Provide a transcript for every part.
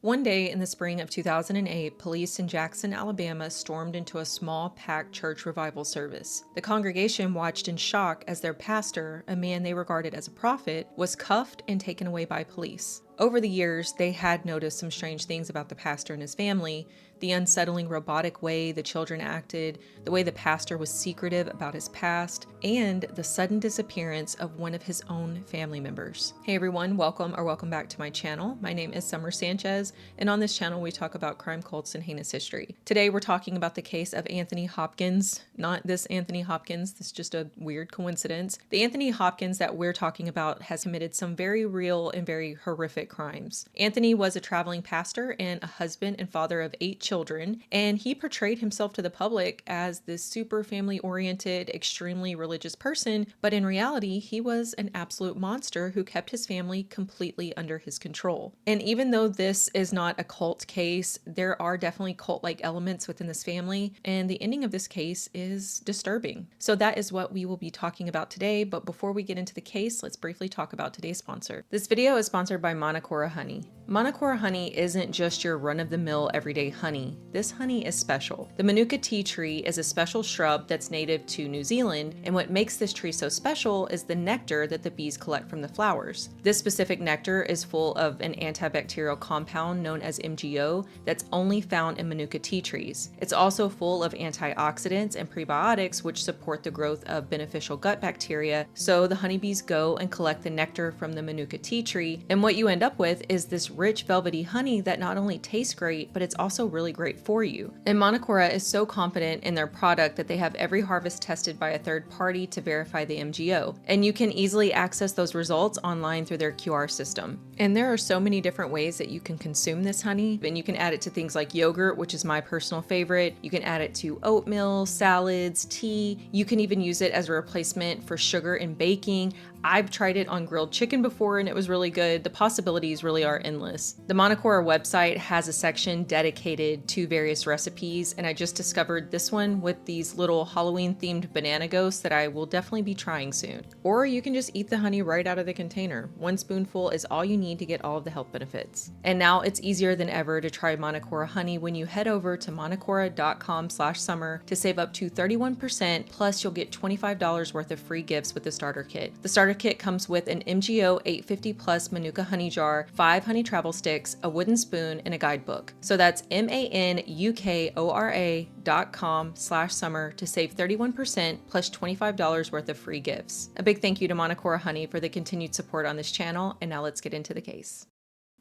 One day in the spring of 2008, police in Jackson, Alabama stormed into a small, packed church revival service. The congregation watched in shock as their pastor, a man they regarded as a prophet, was cuffed and taken away by police. Over the years, they had noticed some strange things about the pastor and his family: the unsettling robotic way the children acted, the way the pastor was secretive about his past, and the sudden disappearance of one of his own family members. Hey everyone, welcome back to my channel. My name is Summer Sanchez, and on this channel we talk about crime cults and heinous history. Today we're talking about the case of Anthony Hopkins. Not this Anthony Hopkins, this is just a weird coincidence. The Anthony Hopkins that we're talking about has committed some very real and very horrific crimes. Anthony was a traveling pastor and a husband and father of 8 children, and he portrayed himself to the public as this super family-oriented, extremely religious person, but in reality, he was an absolute monster who kept his family completely under his control. And even though this is not a cult case, there are definitely cult-like elements within this family, and the ending of this case is disturbing. So that is what we will be talking about today, but before we get into the case, let's briefly talk about today's sponsor. This video is sponsored by Monocora Honey. Monocora honey isn't just your run-of-the-mill everyday honey. This honey is special. The Manuka tea tree is a special shrub that's native to New Zealand, and what makes this tree so special is the nectar that the bees collect from the flowers. This specific nectar is full of an antibacterial compound known as MgO that's only found in Manuka tea trees. It's also full of antioxidants and prebiotics which support the growth of beneficial gut bacteria, so the honeybees go and collect the nectar from the Manuka tea tree, and what you end up with is this rich velvety honey that not only tastes great, but it's also really great for you. And Monocora is so confident in their product that they have every harvest tested by a third party to verify the MgO. And you can easily access those results online through their QR system. And there are so many different ways that you can consume this honey. And you can add it to things like yogurt, which is my personal favorite. You can add it to oatmeal, salads, tea. You can even use it as a replacement for sugar in baking. I've tried it on grilled chicken before and it was really good. The possibilities really are endless. The Monocora website has a section dedicated to various recipes, and I just discovered this one with these little Halloween themed banana ghosts that I will definitely be trying soon. Or you can just eat the honey right out of the container. 1 spoonful is all you need to get all of the health benefits. And now it's easier than ever to try Monocora honey when you head over to monocora.com/summer to save up to 31%, plus you'll get $25 worth of free gifts with the starter kit. The starter kit comes with an MgO 850 plus Manuka honey jar, 5 honey travel sticks, a wooden spoon, and a guidebook. So that's manukora.com/summer to save 31% plus $25 worth of free gifts. A big thank you to Monocora Honey for the continued support on this channel, and now let's get into the case.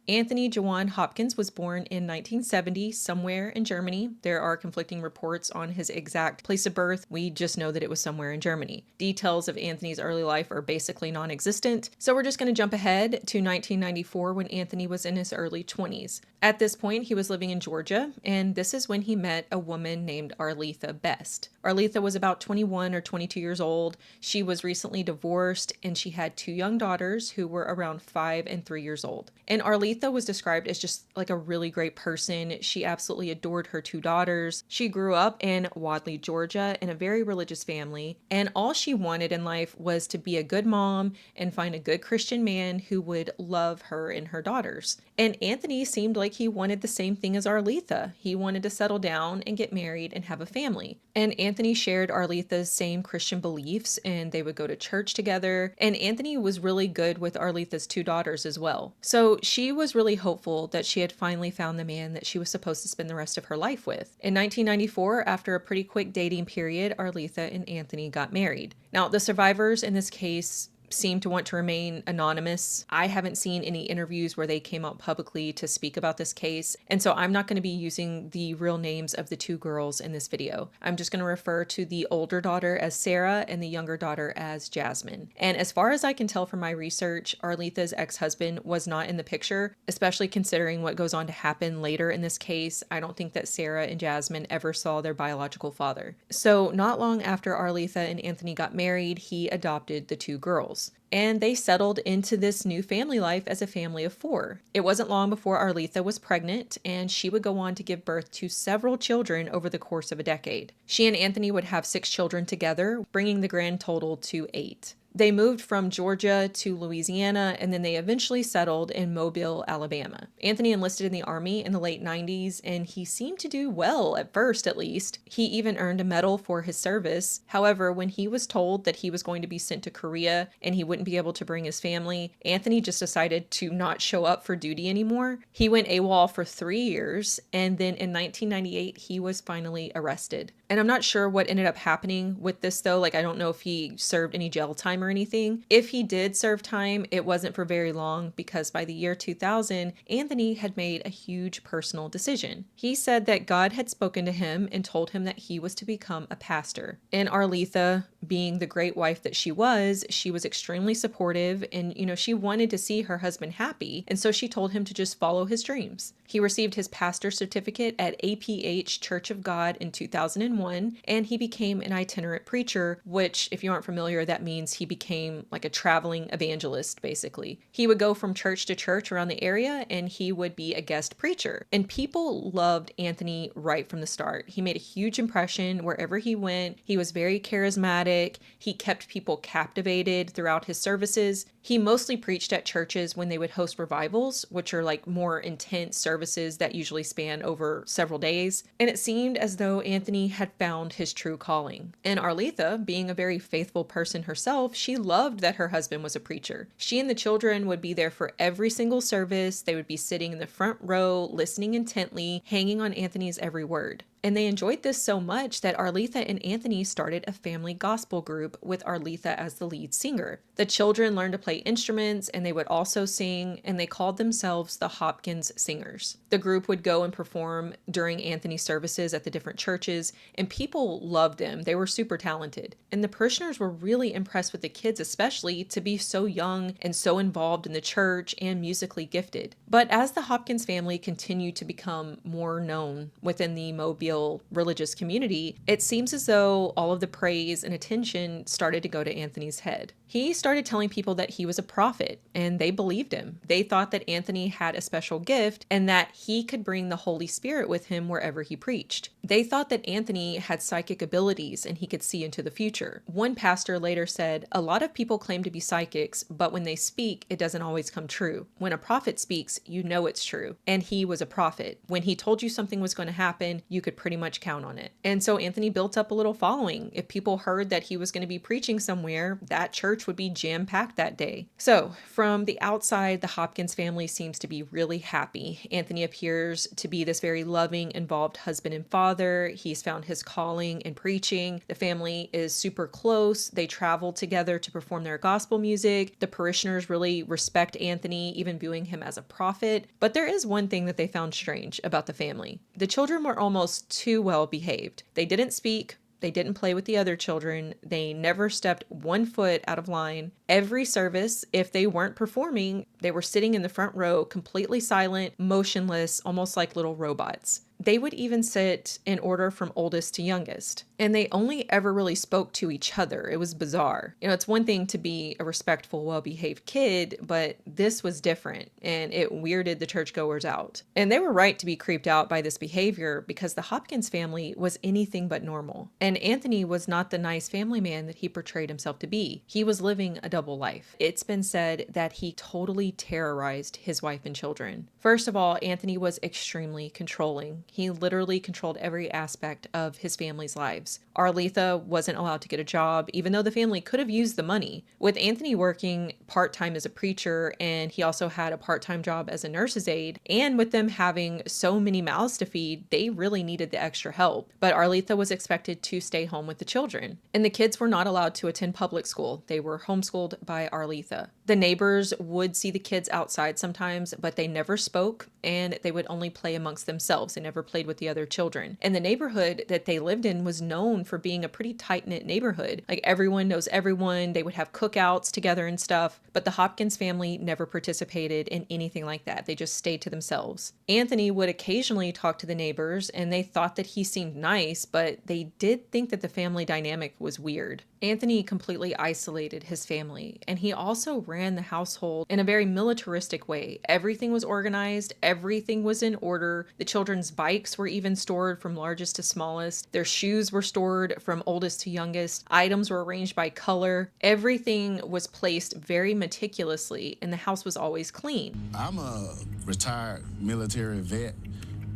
Anthony Jawan Hopkins was born in 1970 somewhere in Germany. There are conflicting reports on his exact place of birth. We just know that it was somewhere in Germany. Details of Anthony's early life are basically non-existent, so we're just going to jump ahead to 1994 when Anthony was in his early 20s. At this point, he was living in Georgia, and this is when he met a woman named Artha Best. Artha was about 21 or 22 years old. She was recently divorced, and she had 2 young daughters who were around 5 and 3 years old. And Artha was described as just like a really great person. She absolutely adored her 2 daughters. She grew up in Wadley, Georgia, in a very religious family, and all she wanted in life was to be a good mom and find a good Christian man who would love her and her daughters. And Anthony seemed like he wanted the same thing as Artha. He wanted to settle down and get married and have a family. And Anthony shared Artha's same Christian beliefs, and they would go to church together. And Anthony was really good with Artha's 2 daughters as well. So she was really hopeful that she had finally found the man that she was supposed to spend the rest of her life with. In 1994, after a pretty quick dating period, Artha and Anthony got married. Now, the survivors in this case seem to want to remain anonymous. I haven't seen any interviews where they came out publicly to speak about this case, and so I'm not going to be using the real names of the 2 girls in this video. I'm just going to refer to the older daughter as Sarah and the younger daughter as Jasmine. And as far as I can tell from my research, Artha's ex-husband was not in the picture, especially considering what goes on to happen later in this case. I don't think that Sarah and Jasmine ever saw their biological father. So not long after Artha and Anthony got married, he adopted the 2 girls. And they settled into this new family life as a family of 4. It wasn't long before Artha was pregnant, and she would go on to give birth to several children over the course of a decade. She and Anthony would have 6 children together, bringing the grand total to 8. They moved from Georgia to Louisiana, and then they eventually settled in Mobile, Alabama. Anthony enlisted in the Army in the late 90s, and he seemed to do well at first, at least. He even earned a medal for his service. However, when he was told that he was going to be sent to Korea and he wouldn't be able to bring his family, Anthony just decided to not show up for duty anymore. He went AWOL for 3 years, and then in 1998, he was finally arrested. And I'm not sure what ended up happening with this though. Like, I don't know if he served any jail time or anything. If he did serve time, it wasn't for very long, because by the year 2000, Anthony had made a huge personal decision. He said that God had spoken to him and told him that he was to become a pastor. And Artha, being the great wife that she was extremely supportive, and she wanted to see her husband happy, and so she told him to just follow his dreams. He received his pastor's certificate at APH Church of God in 2001, and he became an itinerant preacher, which, if you aren't familiar, that means he became like a traveling evangelist, basically. He would go from church to church around the area, and he would be a guest preacher. And people loved Anthony right from the start. He made a huge impression wherever he went. He was very charismatic. He kept people captivated throughout his services. He mostly preached at churches when they would host revivals, which are like more intense services that usually span over several days. And it seemed as though Anthony had found his true calling. And Artha, being a very faithful person herself, she loved that her husband was a preacher. She and the children would be there for every single service. They would be sitting in the front row, listening intently, hanging on Anthony's every word. And they enjoyed this so much that Artha and Anthony started a family gospel group with Artha as the lead singer. The children learned to play instruments, and they would also sing, and they called themselves the Hopkins Singers. The group would go and perform during Anthony's services at the different churches, and people loved them. They were super talented. And the parishioners were really impressed with the kids, especially to be so young and so involved in the church and musically gifted. But as the Hopkins family continued to become more known within the Mobile religious community, it seems as though all of the praise and attention started to go to Anthony's head. He started telling people that he was a prophet, and they believed him. They thought that Anthony had a special gift and that he could bring the Holy Spirit with him wherever he preached. They thought that Anthony had psychic abilities and he could see into the future. One pastor later said, "A lot of people claim to be psychics, but when they speak, it doesn't always come true. When a prophet speaks, you know it's true." And he was a prophet. When he told you something was going to happen, you could pretty much count on it. And so Anthony built up a little following. If people heard that he was going to be preaching somewhere, that church would be jam-packed that day. So from the outside, the Hopkins family seems to be really happy. Anthony appears to be this very loving, involved husband and father. He's found his calling in preaching. The family is super close. They travel together to perform their gospel music. The parishioners really respect Anthony, even viewing him as a prophet. But there is one thing that they found strange about the family. The children were almost too well behaved. They didn't speak. They didn't play with the other children. They never stepped 1 foot out of line. Every service, if they weren't performing, they were sitting in the front row, completely silent, motionless, almost like little robots. They would even sit in order from oldest to youngest. And they only ever really spoke to each other. It was bizarre. It's one thing to be a respectful, well-behaved kid, but this was different, and it weirded the churchgoers out. And they were right to be creeped out by this behavior, because the Hopkins family was anything but normal. And Anthony was not the nice family man that he portrayed himself to be. He was living a double life. It's been said that he totally terrorized his wife and children. First of all, Anthony was extremely controlling. He literally controlled every aspect of his family's lives. Artha wasn't allowed to get a job, even though the family could have used the money. With Anthony working part-time as a preacher, and he also had a part-time job as a nurse's aide, and with them having so many mouths to feed, they really needed the extra help. But Artha was expected to stay home with the children. And the kids were not allowed to attend public school. They were homeschooled by Artha. The neighbors would see the kids outside sometimes, but they never spoke, and they would only play amongst themselves. They never played with the other children. And the neighborhood that they lived in was known for being a pretty tight-knit neighborhood. Like, everyone knows everyone. They would have cookouts together and stuff, but the Hopkins family never participated in anything like that. They just stayed to themselves. Anthony would occasionally talk to the neighbors, and they thought that he seemed nice, but they did think that the family dynamic was weird. Anthony completely isolated his family, and he also ran the household in a very militaristic way. Everything was organized, everything was in order. The children's bikes were even stored from largest to smallest. Their shoes were stored from oldest to youngest. Items were arranged by color. Everything was placed very meticulously, and the house was always clean. I'm a retired military vet,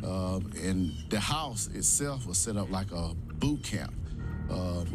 and the house itself was set up like a boot camp,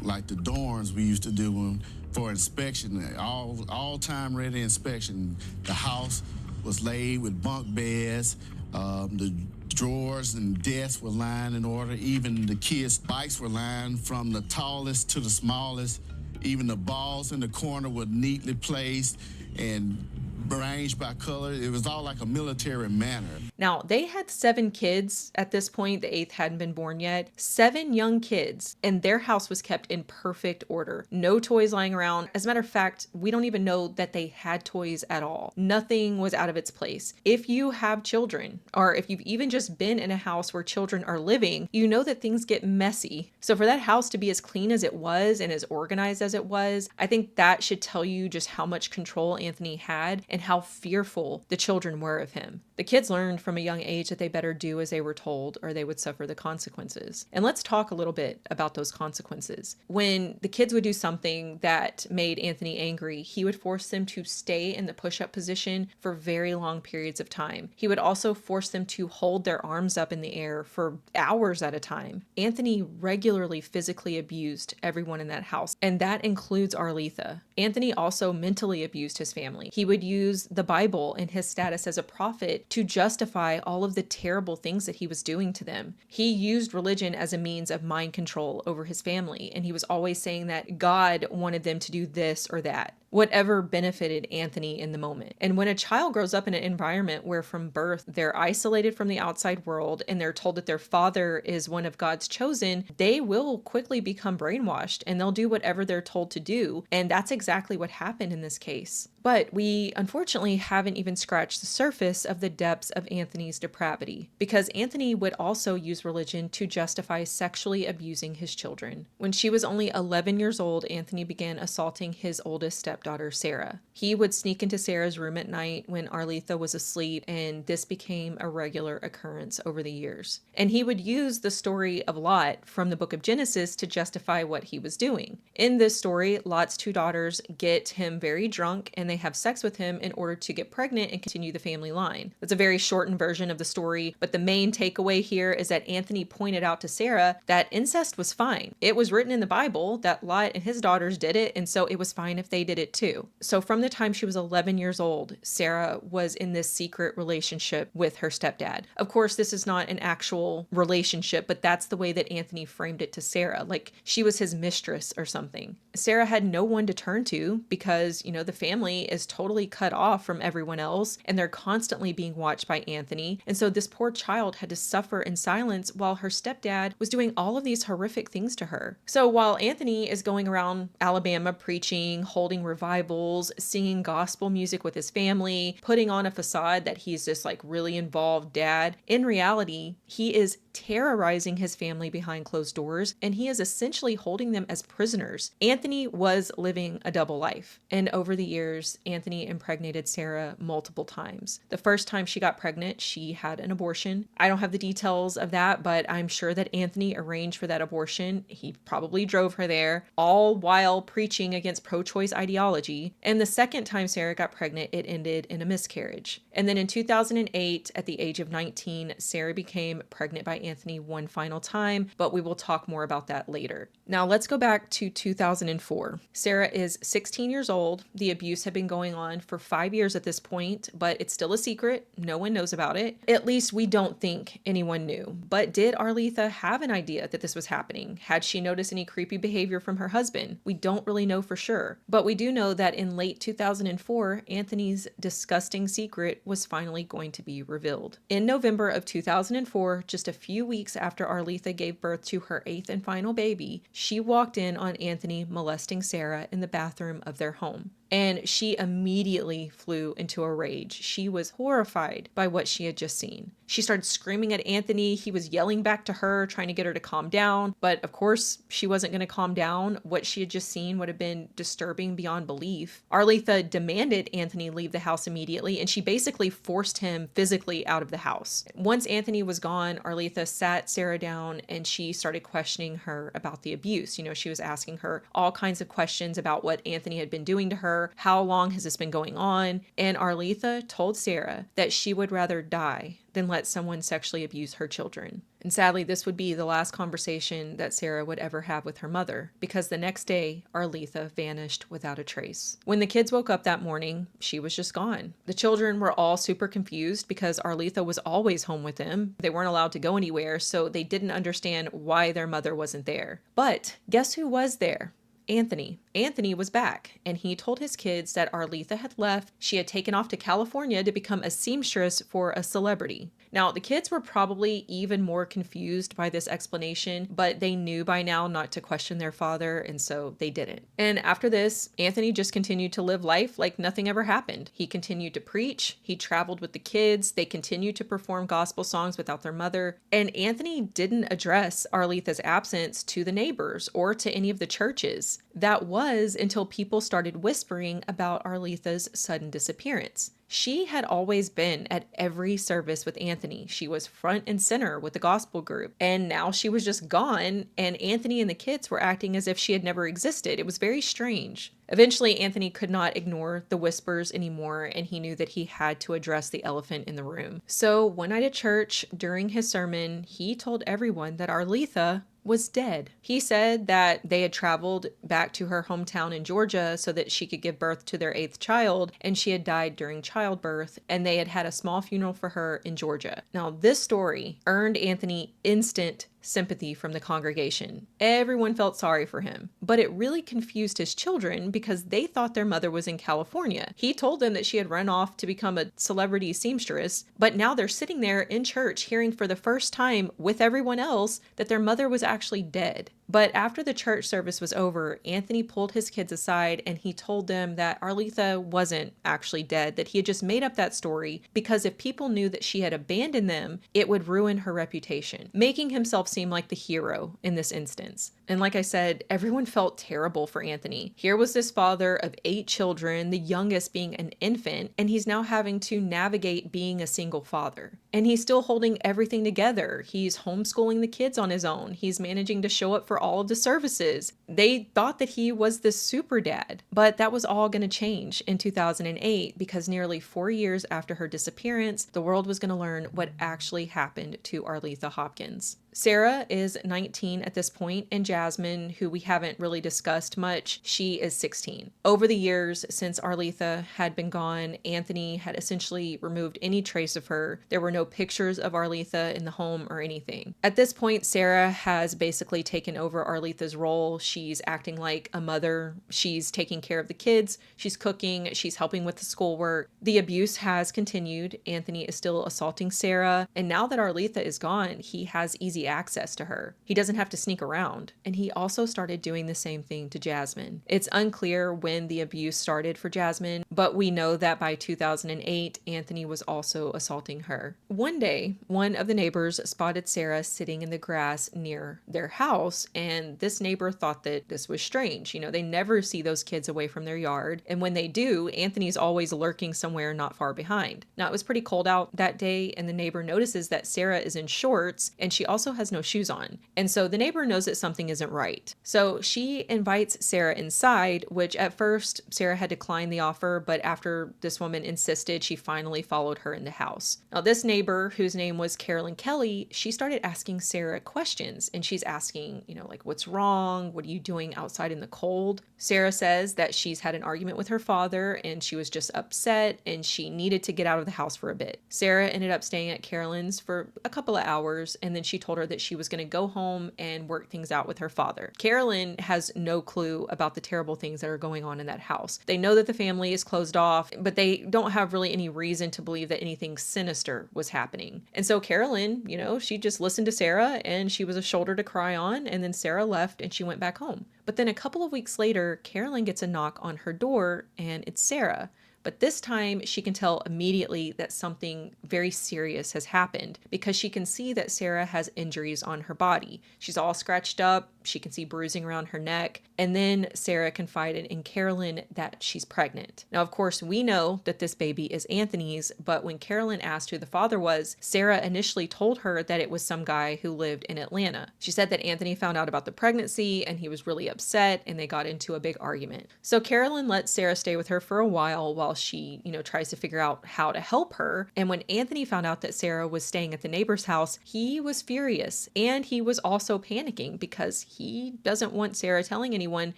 like the dorms we used to do for inspection, all time ready inspection. The house was laid with bunk beds. The drawers and desks were lined in order. Even the kids' bikes were lined from the tallest to the smallest. Even the balls in the corner were neatly placed and arranged by color. It was all like a military manner. Now, they had 7 kids at this point. The 8th hadn't been born yet. 7 young kids, and their house was kept in perfect order. No toys lying around. As a matter of fact, we don't even know that they had toys at all. Nothing was out of its place. If you have children, or if you've even just been in a house where children are living, you know that things get messy. So for that house to be as clean as it was and as organized as it was, I think that should tell you just how much control Anthony had and how fearful the children were of him. The kids learned from a young age that they better do as they were told or they would suffer the consequences. And let's talk a little bit about those consequences. When the kids would do something that made Anthony angry, he would force them to stay in the push-up position for very long periods of time. He would also force them to hold their arms up in the air for hours at a time. Anthony regularly physically abused everyone in that house, and that includes Artha. Anthony also mentally abused his family. He would use the Bible and his status as a prophet to justify all of the terrible things that he was doing to them. He used religion as a means of mind control over his family, and he was always saying that God wanted them to do this or that, whatever benefited Anthony in the moment. And when a child grows up in an environment where from birth they're isolated from the outside world and they're told that their father is one of God's chosen, they will quickly become brainwashed and they'll do whatever they're told to do. And that's exactly what happened in this case. But we unfortunately haven't even scratched the surface of the depths of Anthony's depravity, because Anthony would also use religion to justify sexually abusing his children. When she was only 11 years old, Anthony began assaulting his oldest stepdaughter, Sarah. He would sneak into Sarah's room at night when Artha was asleep, and this became a regular occurrence over the years. And he would use the story of Lot from the book of Genesis to justify what he was doing. In this story, Lot's 2 daughters get him very drunk and they have sex with him in order to get pregnant and continue the family line. That's a very shortened version of the story, but the main takeaway here is that Anthony pointed out to Sarah that incest was fine. It was written in the Bible that Lot and his daughters did it, and so it was fine if they did it too. So from the time she was 11 years old, Sarah was in this secret relationship with her stepdad. Of course, this is not an actual relationship, but that's the way that Anthony framed it to Sarah, like she was his mistress or something. Sarah had no one to turn to because, the family is totally cut off from everyone else and they're constantly being watched by Anthony. And so this poor child had to suffer in silence while her stepdad was doing all of these horrific things to her. So while Anthony is going around Alabama preaching, holding revivals, singing gospel music with his family, putting on a facade that he's this really involved dad, in reality, he is terrorizing his family behind closed doors, and he is essentially holding them as prisoners. Anthony was living a double life, and over the years, Anthony impregnated Sarah multiple times. The first time she got pregnant, she had an abortion. I don't have the details of that, but I'm sure that Anthony arranged for that abortion. He probably drove her there, all while preaching against pro-choice ideology. And the second time Sarah got pregnant, it ended in a miscarriage. And then in 2008, at the age of 19, Sarah became pregnant by Anthony one final time, but we will talk more about that later. Now let's go back to 2004. Sarah is 16 years old. The abuse had been going on for 5 years at this point, but it's still a secret. No one knows about it. At least we don't think anyone knew. But did Artha have an idea that this was happening? Had she noticed any creepy behavior from her husband? We don't really know for sure. But we do know that in late 2004, Anthony's disgusting secret was finally going to be revealed. In November of 2004, just a few weeks after Artha gave birth to her 8th and final baby, she walked in on Anthony molesting Sarah in the bathroom of their home. and she immediately flew into a rage. She was horrified by what she had just seen. She started screaming at Anthony. He was yelling back to her, trying to get her to calm down. But of course, she wasn't going to calm down. What she had just seen would have been disturbing beyond belief. Artha demanded Anthony leave the house immediately, and she basically forced him physically out of the house. Once Anthony was gone, Artha sat Sarah down and she started questioning her about the abuse. She was asking her all kinds of questions about what Anthony had been doing to her. How long has this been going on? And Artha told Sarah that she would rather die than let someone sexually abuse her children. And sadly, this would be the last conversation that Sarah would ever have with her mother, because the next day, Artha vanished without a trace. When the kids woke up that morning, she was just gone. The children were all super confused because Artha was always home with them. They weren't allowed to go anywhere, so they didn't understand why their mother wasn't there. But guess who was there? Anthony. Anthony was back, and he told his kids that Artha had left. She had taken off to California to become a seamstress for a celebrity. Now, the kids were probably even more confused by this explanation, but they knew by now not to question their father, and so they didn't. And after this, Anthony just continued to live life like nothing ever happened. He continued to preach, he traveled with the kids, they continued to perform gospel songs without their mother, and Anthony didn't address Artha's absence to the neighbors or to any of the churches. That was until people started whispering about Artha's sudden disappearance. She had always been at every service with Anthony. She was front and center with the gospel group. And now she was just gone, and Anthony and the kids were acting as if she had never existed. It was very strange. Eventually, Anthony could not ignore the whispers anymore, and he knew that he had to address the elephant in the room. So one night at church, during his sermon, he told everyone that Artha was dead. He said that they had traveled back to her hometown in Georgia so that she could give birth to their 8th child, and she had died during childbirth, and they had had a small funeral for her in Georgia. Now, this story earned Anthony instant sympathy from the congregation. Everyone felt sorry for him, but it really confused his children because they thought their mother was in California. He told them that she had run off to become a celebrity seamstress, but now they're sitting there in church hearing for the first time with everyone else that their mother was actually dead. But after the church service was over, Anthony pulled his kids aside and he told them that Artha wasn't actually dead, that he had just made up that story because if people knew that she had abandoned them, it would ruin her reputation, making himself seem like the hero in this instance. And like I said, everyone felt terrible for Anthony. Here was this father of 8 children, the youngest being an infant, and he's now having to navigate being a single father. And he's still holding everything together. He's homeschooling the kids on his own. He's managing to show up for all of the services. They thought that he was the super dad, but that was all going to change in 2008 because nearly 4 years after her disappearance, the world was going to learn what actually happened to Artha Hopkins. Sarah is 19 at this point, and Jasmine, who we haven't really discussed much, she is 16. Over the years since Artha had been gone, Anthony had essentially removed any trace of her. There were no pictures of Artha in the home or anything. At this point, Sarah has basically taken over Artha's role. She's acting like a mother. She's taking care of the kids. She's cooking. She's helping with the schoolwork. The abuse has continued. Anthony is still assaulting Sarah. And now that Artha is gone, he has easy access to her. He doesn't have to sneak around. And he also started doing the same thing to Jasmine. It's unclear when the abuse started for Jasmine, but we know that by 2008, Anthony was also assaulting her. One day, one of the neighbors spotted Sarah sitting in the grass near their house, and this neighbor thought that this was strange. They never see those kids away from their yard, and when they do, Anthony's always lurking somewhere not far behind. Now, it was pretty cold out that day, and the neighbor notices that Sarah is in shorts, and she also has no shoes on. And so the neighbor knows that something isn't right. So she invites Sarah inside, which at first Sarah had declined the offer, but after this woman insisted, she finally followed her in the house. Now, this neighbor, whose name was Carolyn Kelly, she started asking Sarah questions, and she's asking, like, what's wrong? What are you doing outside in the cold? Sarah says that she's had an argument with her father, and she was just upset, and she needed to get out of the house for a bit. Sarah ended up staying at Carolyn's for a couple of hours, and then she told her her that she was going to go home and work things out with her father. Carolyn has no clue about the terrible things that are going on in that house. They know that the family is closed off, but they don't have really any reason to believe that anything sinister was happening. And so Carolyn, she just listened to Sarah and she was a shoulder to cry on. And then Sarah left and she went back home. But then a couple of weeks later, Carolyn gets a knock on her door and it's Sarah. But this time she can tell immediately that something very serious has happened because she can see that Sarah has injuries on her body. She's all scratched up. She can see bruising around her neck. And then Sarah confided in Carolyn that she's pregnant. Now, of course, we know that this baby is Anthony's, but when Carolyn asked who the father was, Sarah initially told her that it was some guy who lived in Atlanta. She said that Anthony found out about the pregnancy and he was really upset and they got into a big argument. So Carolyn let Sarah stay with her for a while she, tries to figure out how to help her. And when Anthony found out that Sarah was staying at the neighbor's house, he was furious and he was also panicking because he doesn't want Sarah telling anyone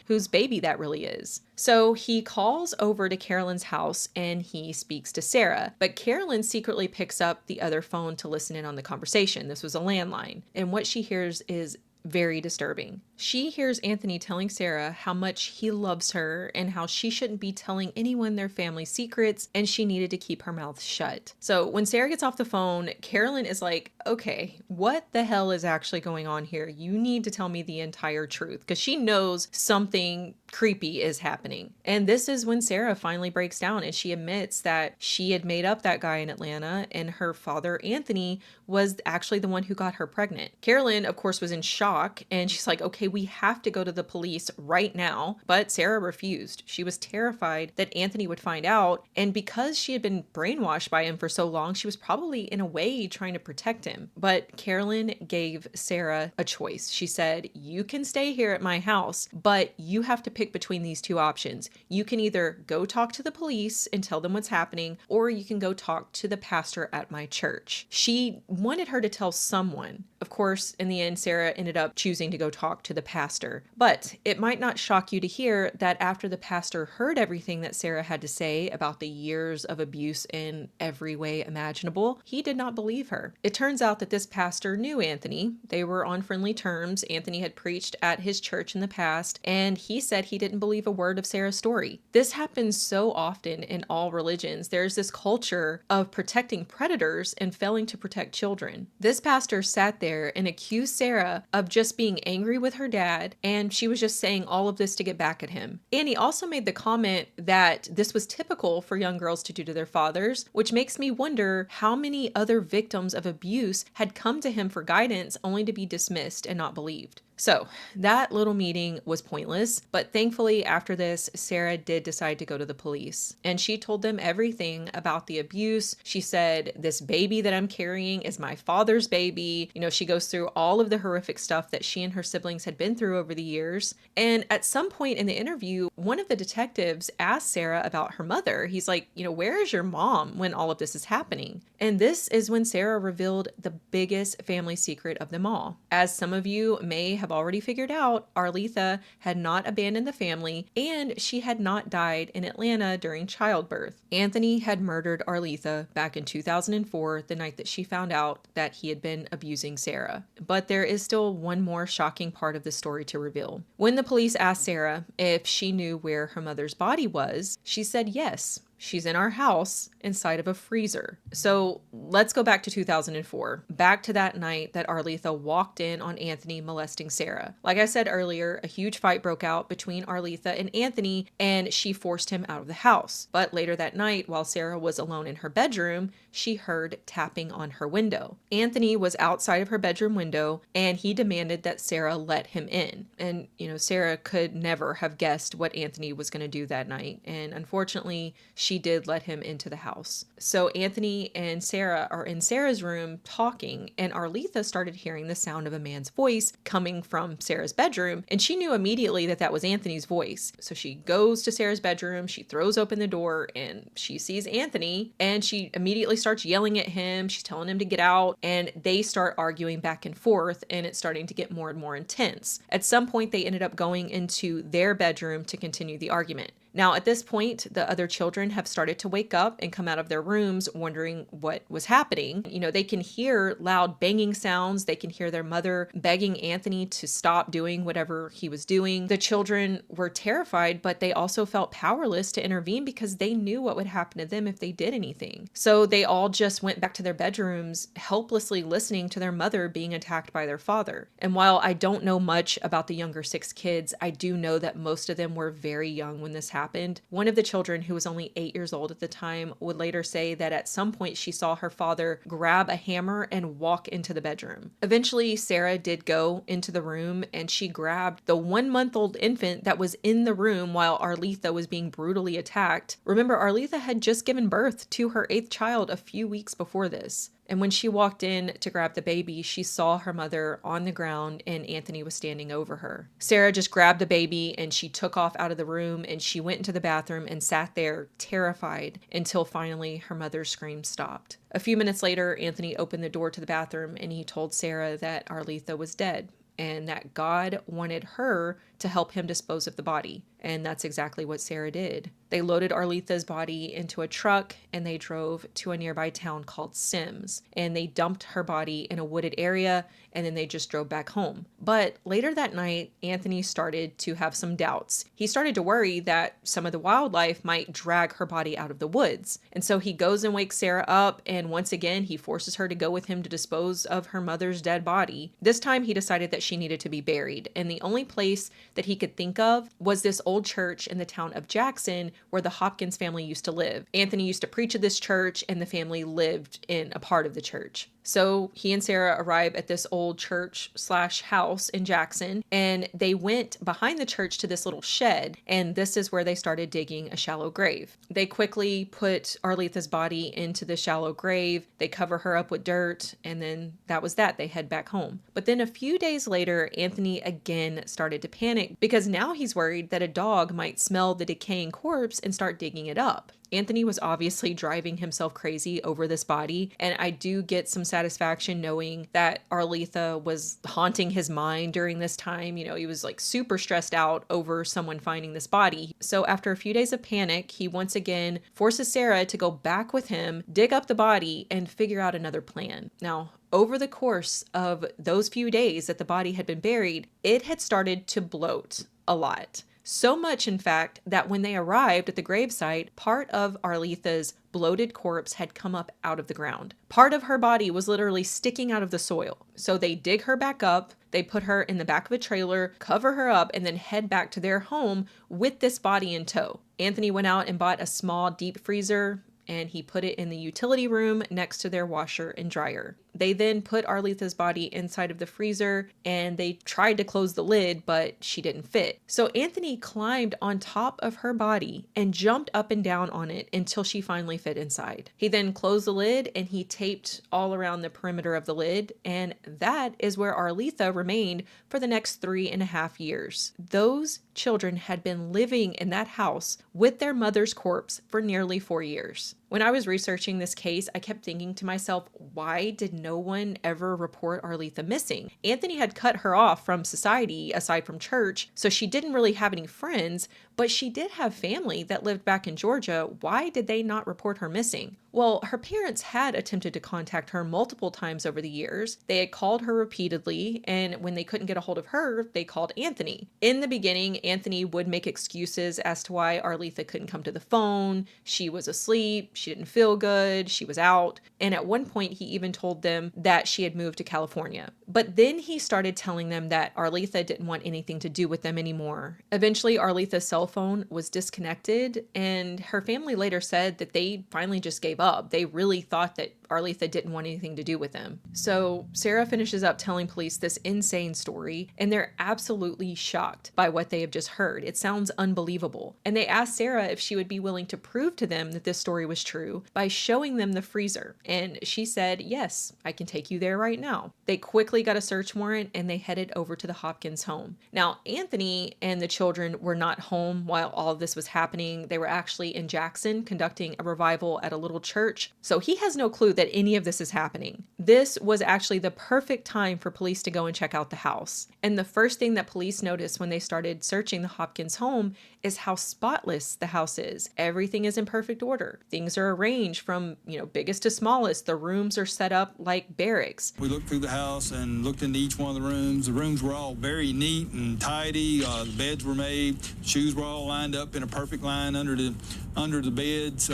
whose baby that really is. So he calls over to Carolyn's house and he speaks to Sarah, but Carolyn secretly picks up the other phone to listen in on the conversation. This was a landline. And what she hears is very disturbing. She hears Anthony telling Sarah how much he loves her and how she shouldn't be telling anyone their family secrets and she needed to keep her mouth shut. So when Sarah gets off the phone, Carolyn is like, okay, what the hell is actually going on here? You need to tell me the entire truth because she knows something creepy is happening. And this is when Sarah finally breaks down and she admits that she had made up that guy in Atlanta and her father, Anthony, was actually the one who got her pregnant. Carolyn, of course, was in shock and she's like, okay, we have to go to the police right now. But Sarah refused. She was terrified that Anthony would find out. And because she had been brainwashed by him for so long, she was probably in a way trying to protect him. But Carolyn gave Sarah a choice. She said, you can stay here at my house, but you have to pick between these two options. You can either go talk to the police and tell them what's happening, or you can go talk to the pastor at my church. She wanted her to tell someone. Of course, in the end, Sarah ended up choosing to go talk to the pastor. But it might not shock you to hear that after the pastor heard everything that Sarah had to say about the years of abuse in every way imaginable, he did not believe her. It turns out that this pastor knew Anthony. They were on friendly terms. Anthony had preached at his church in the past, and he said he didn't believe a word of Sarah's story. This happens so often in all religions. There's this culture of protecting predators and failing to protect children. This pastor sat there and accused Sarah of just being angry with her dad, and she was just saying all of this to get back at him. And he also made the comment that this was typical for young girls to do to their fathers, which makes me wonder how many other victims of abuse had come to him for guidance only to be dismissed and not believed. So that little meeting was pointless, but thankfully after this, Sarah did decide to go to the police and she told them everything about the abuse. She said, this baby that I'm carrying is my father's baby. She goes through all of the horrific stuff that she and her siblings had been through over the years. And at some point in the interview, one of the detectives asked Sarah about her mother. He's like, where is your mom when all of this is happening? And this is when Sarah revealed the biggest family secret of them all. As some of you may have already figured out, Artha had not abandoned the family and she had not died in Atlanta during childbirth. Anthony had murdered Artha back in 2004, the night that she found out that he had been abusing Sarah. But there is still one more shocking part of the story to reveal. When the police asked Sarah if she knew where her mother's body was, she said yes. She's in our house inside of a freezer. So let's go back to 2004, back to that night that Artha walked in on Anthony molesting Sarah. Like I said earlier, a huge fight broke out between Artha and Anthony, and she forced him out of the house. But later that night, while Sarah was alone in her bedroom, she heard tapping on her window. Anthony was outside of her bedroom window, and he demanded that Sarah let him in. And, Sarah could never have guessed what Anthony was going to do that night. And unfortunately, she did let him into the house. So Anthony and Sarah are in Sarah's room talking, and Artha started hearing the sound of a man's voice coming from Sarah's bedroom, and she knew immediately that that was Anthony's voice. So she goes to Sarah's bedroom, she throws open the door, and she sees Anthony, and she immediately starts yelling at him. She's telling him to get out, and they start arguing back and forth, and it's starting to get more and more intense. At some point, they ended up going into their bedroom to continue the argument. Now, at this point, the other children have started to wake up and come out of their rooms wondering what was happening. They can hear loud banging sounds. They can hear their mother begging Anthony to stop doing whatever he was doing. The children were terrified, but they also felt powerless to intervene because they knew what would happen to them if they did anything. So they all just went back to their bedrooms, helplessly listening to their mother being attacked by their father. And while I don't know much about the younger 6 kids, I do know that most of them were very young when this happened. One of the children, who was only 8 years old at the time, would later say that at some point she saw her father grab a hammer and walk into the bedroom. Eventually, Sarah did go into the room and she grabbed the 1-month-old infant that was in the room while Artha was being brutally attacked. Remember, Artha had just given birth to her 8th child a few weeks before this. And when she walked in to grab the baby, she saw her mother on the ground and Anthony was standing over her. Sarah just grabbed the baby and she took off out of the room and she went into the bathroom and sat there terrified until finally her mother's screams stopped. A few minutes later, Anthony opened the door to the bathroom and he told Sarah that Artha was dead and that God wanted her to help him dispose of the body. And that's exactly what Sarah did. They loaded Artha's body into a truck and they drove to a nearby town called Sims. And they dumped her body in a wooded area and then they just drove back home. But later that night, Anthony started to have some doubts. He started to worry that some of the wildlife might drag her body out of the woods. And so he goes and wakes Sarah up and once again, he forces her to go with him to dispose of her mother's dead body. This time he decided that she needed to be buried. And the only place that he could think of was this old church in the town of Jackson where the Hopkins family used to live. Anthony used to preach at this church and the family lived in a part of the church. So he and Sarah arrive at this old church/house in Jackson and they went behind the church to this little shed and this is where they started digging a shallow grave. They quickly put Artha's body into the shallow grave. They cover her up with dirt and then that was that. They head back home. But then a few days later, Anthony again started to panic because now he's worried that a dog might smell the decaying corpse and start digging it up. Anthony was obviously driving himself crazy over this body, and I do get some satisfaction knowing that Artha was haunting his mind during this time. He was like super stressed out over someone finding this body. So after a few days of panic, he once again forces Sarah to go back with him, dig up the body, and figure out another plan. Now, over the course of those few days that the body had been buried, it had started to bloat a lot. So much, in fact, that when they arrived at the gravesite, part of Artha's bloated corpse had come up out of the ground. Part of her body was literally sticking out of the soil. So they dig her back up, they put her in the back of a trailer, cover her up, and then head back to their home with this body in tow. Anthony went out and bought a small deep freezer, and he put it in the utility room next to their washer and dryer. They then put Artha's body inside of the freezer and they tried to close the lid, but she didn't fit. So Anthony climbed on top of her body and jumped up and down on it until she finally fit inside. He then closed the lid and he taped all around the perimeter of the lid, and that is where Artha remained for the next 3.5 years. Those children had been living in that house with their mother's corpse for nearly 4 years. When I was researching this case, I kept thinking to myself, why did no one ever report Artha missing? Anthony had cut her off from society aside from church, so she didn't really have any friends, but she did have family that lived back in Georgia. Why did they not report her missing? Well, her parents had attempted to contact her multiple times over the years. They had called her repeatedly, and when they couldn't get a hold of her, they called Anthony. In the beginning, Anthony would make excuses as to why Artha couldn't come to the phone. She was asleep, she didn't feel good, she was out, and at one point he even told them that she had moved to California. But then he started telling them that Artha didn't want anything to do with them anymore. Eventually, Artha's cell phone was disconnected, and her family later said that they finally just gave up. They really thought that Artha didn't want anything to do with them. So Sarah finishes up telling police this insane story, and they're absolutely shocked by what they have just heard. It sounds unbelievable. And they asked Sarah if she would be willing to prove to them that this story was true by showing them the freezer. And she said, yes, I can take you there right now. They quickly got a search warrant and they headed over to the Hopkins home. Now, Anthony and the children were not home home while all of this was happening. They were actually in Jackson conducting a revival at a little church. So he has no clue that any of this is happening. This was actually the perfect time for police to go and check out the house. And the first thing that police noticed when they started searching the Hopkins home is how spotless the house is. Everything is in perfect order. Things are arranged from, biggest to smallest. The rooms are set up like barracks. We looked through the house and looked into each one of the rooms. The rooms were all very neat and tidy. The beds were made. Shoes were all lined up in a perfect line under the beds.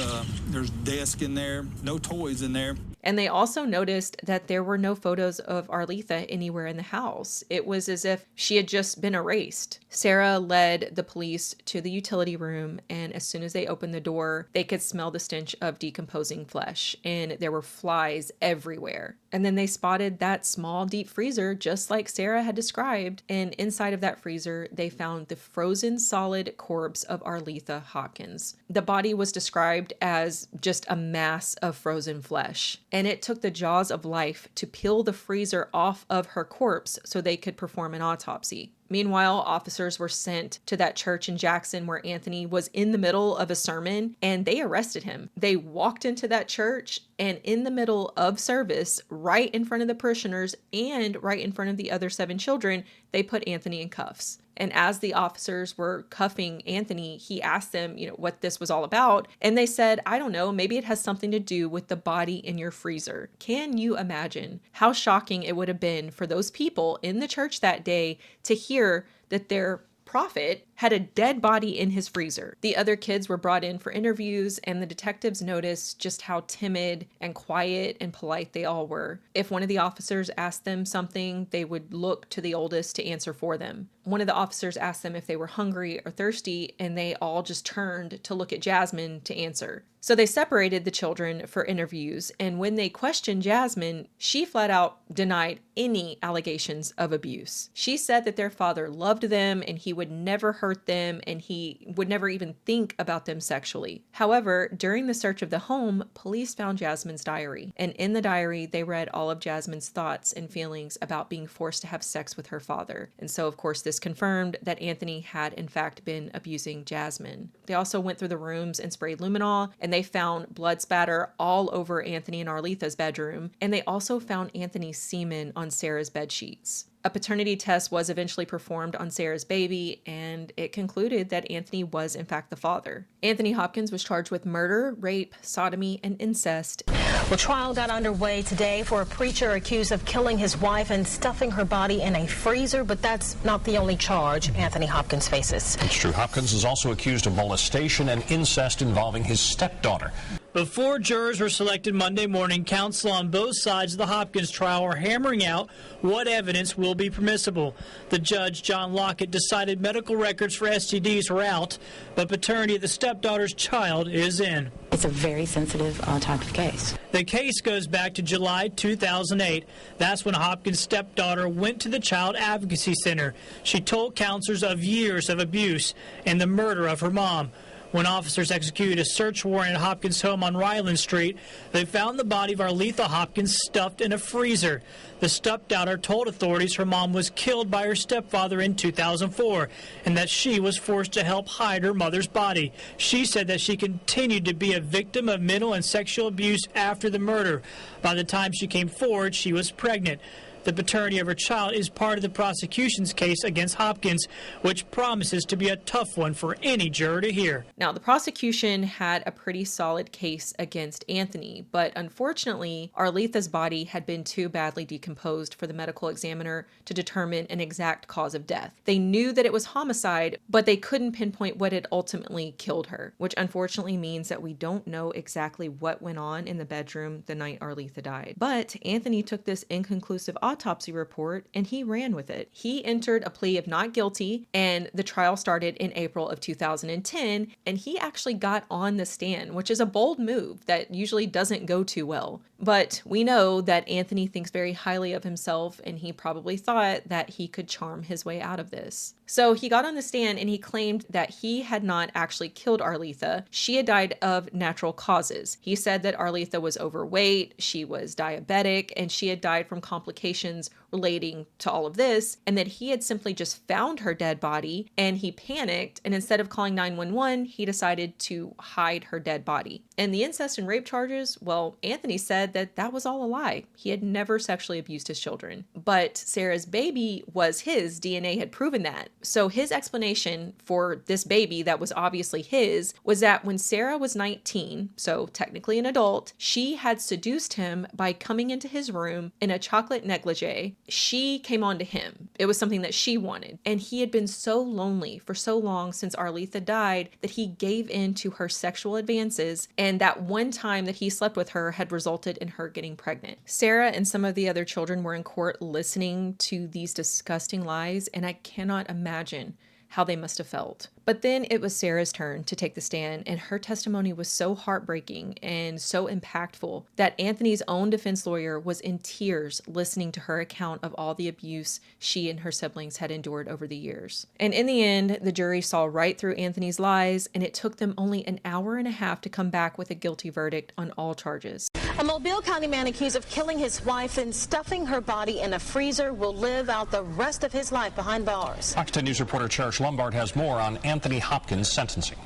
There's a desk in there. No toys in there. And they also noticed that there were no photos of Artha anywhere in the house. It was as if she had just been erased. Sarah led the police to the utility room, and as soon as they opened the door, they could smell the stench of decomposing flesh, and there were flies everywhere. And then they spotted that small deep freezer, just like Sarah had described, and inside of that freezer, they found the frozen solid corpse of Artha Hopkins. The body was described as just a mass of frozen flesh. And it took the jaws of life to peel the freezer off of her corpse so they could perform an autopsy. Meanwhile, officers were sent to that church in Jackson where Anthony was in the middle of a sermon, and they arrested him. They walked into that church, and in the middle of service, right in front of the parishioners and right in front of the other 7 children, they put Anthony in cuffs. And as the officers were cuffing Anthony, he asked them, what this was all about. And they said, I don't know, maybe it has something to do with the body in your freezer. Can you imagine how shocking it would have been for those people in the church that day to hear that their prophet had a dead body in his freezer? The other kids were brought in for interviews, and the detectives noticed just how timid and quiet and polite they all were. If one of the officers asked them something, they would look to the oldest to answer for them. One of the officers asked them if they were hungry or thirsty, and they all just turned to look at Jasmine to answer. So they separated the children for interviews, and when they questioned Jasmine, she flat out denied any allegations of abuse. She said that their father loved them and he would never hurt them and he would never even think about them sexually. However, during the search of the home, police found Jasmine's diary, and in the diary, they read all of Jasmine's thoughts and feelings about being forced to have sex with her father. And so, of course, this confirmed that Anthony had in fact been abusing Jasmine. They also went through the rooms and sprayed luminol, and they found blood spatter all over Anthony and Arletha's bedroom, and they also found Anthony's semen on Sarah's bed sheets. A paternity test was eventually performed on Sarah's baby, and it concluded that Anthony was in fact the father. Anthony Hopkins was charged with murder, rape, sodomy, and incest. Well, trial got underway today for a preacher accused of killing his wife and stuffing her body in a freezer, but that's not the only charge Anthony Hopkins faces. It's true. Hopkins is also accused of molestation and incest involving his stepdaughter. Before jurors were selected Monday morning, counsel on both sides of the Hopkins trial are hammering out what evidence will be permissible. The judge, John Lockett, decided medical records for STDs are out, but paternity of the stepdaughter's child is in. It's a very sensitive type of case. The case goes back to July 2008. That's when Hopkins' stepdaughter went to the Child Advocacy Center. She told counselors of years of abuse and the murder of her mom. When officers executed a search warrant at Hopkins' home on Ryland Street, they found the body of Artha Hopkins stuffed in a freezer. The stepdaughter told authorities her mom was killed by her stepfather in 2004 and that she was forced to help hide her mother's body. She said that she continued to be a victim of mental and sexual abuse after the murder. By the time she came forward, she was pregnant. The paternity of her child is part of the prosecution's case against Hopkins, which promises to be a tough one for any juror to hear. Now, the prosecution had a pretty solid case against Anthony, but unfortunately, Arletha's body had been too badly decomposed for the medical examiner to determine an exact cause of death. They knew that it was homicide, but they couldn't pinpoint what had ultimately killed her, which unfortunately means that we don't know exactly what went on in the bedroom the night Artha died. But Anthony took this inconclusive autopsy report and he ran with it. He entered a plea of not guilty, and the trial started in April of 2010, and he actually got on the stand, which is a bold move that usually doesn't go too well. But we know that Anthony thinks very highly of himself, and he probably thought that he could charm his way out of this. So he got on the stand and he claimed that he had not actually killed Artha. She had died of natural causes. He said that Artha was overweight, she was diabetic, and she had died from complications allegations relating to all of this, and that he had simply just found her dead body and he panicked, and instead of calling 911, he decided to hide her dead body. And the incest and rape charges, well, Anthony said that that was all a lie. He had never sexually abused his children. But Sarah's baby was his. DNA had proven that. So his explanation for this baby that was obviously his was that when Sarah was 19, so technically an adult, she had seduced him by coming into his room in a chocolate negligee. She came on to him. It was something that she wanted. And he had been so lonely for so long since Artha died that he gave in to her sexual advances, and that one time that he slept with her had resulted in her getting pregnant. Sarah and some of the other children were in court listening to these disgusting lies, and I cannot imagine how they must have felt. But then it was Sarah's turn to take the stand, and her testimony was so heartbreaking and so impactful that Anthony's own defense lawyer was in tears listening to her account of all the abuse she and her siblings had endured over the years. And in the end, the jury saw right through Anthony's lies, and it took them only an hour and a half to come back with a guilty verdict on all charges. A Mobile County man accused of killing his wife and stuffing her body in a freezer will live out the rest of his life behind bars. Fox 10 News reporter Cherish Lombard has more on Anthony Hopkins' sentencing.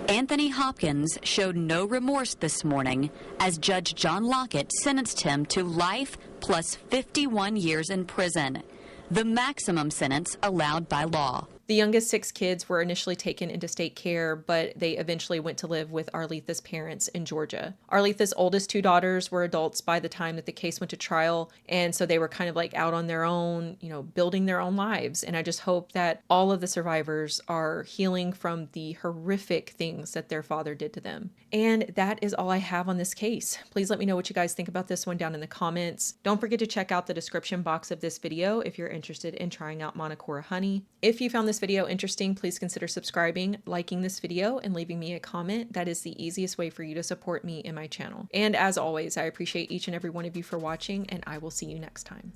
Anthony Hopkins showed no remorse this morning as Judge John Lockett sentenced him to life plus 51 years in prison, the maximum sentence allowed by law. The youngest 6 kids were initially taken into state care, but they eventually went to live with Artha's parents in Georgia. Artha's oldest 2 daughters were adults by the time that the case went to trial, and so they were kind of like out on their own, building their own lives. And I just hope that all of the survivors are healing from the horrific things that their father did to them. And that is all I have on this case. Please let me know what you guys think about this one down in the comments. Don't forget to check out the description box of this video if you're interested in trying out Monocora honey. If you found this video interesting, please consider subscribing, liking this video, and leaving me a comment. That is the easiest way for you to support me and my channel. And as always, I appreciate each and every one of you for watching, and I will see you next time.